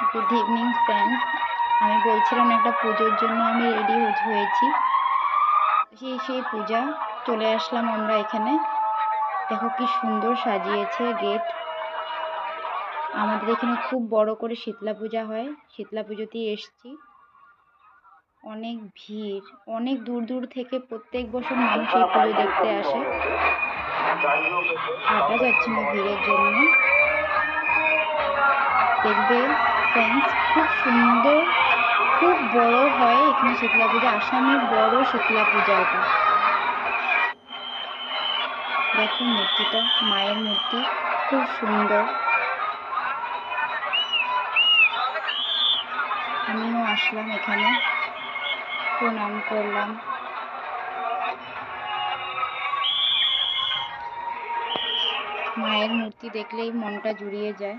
Good evening friends. আমি বলছিলাম একটা পুজোর জন্য আমি রেডি হয়েছি। সেই পূজা চলে আসলাম আমরা এখানে। দেখো কি সুন্দর সাজিয়েছে গেট। আমাদের এখানে খুব বড় করে শীতলা পূজা হয়। শীতলা পুজোতেই এসছি। অনেক ভিড়, অনেক দূর দূর থেকে প্রত্যেক বছর মানুষ এই পুজো দেখতে আসে। হাঁটা যাচ্ছে না ভিড়ের জন্য। দেখবে ফ্রেন্ডস, খুব সুন্দর, খুব বড় হয় এখানে শীতলা পূজা। আসামের বড় শীতলা পূজা এটা। দেখো মূর্তিটা, মায়ের মূর্তি, খুব সুন্দর। আমিও আসলাম এখানে, প্রণাম করলাম। মায়ের মূর্তি দেখলেই মনটা জুড়িয়ে যায়।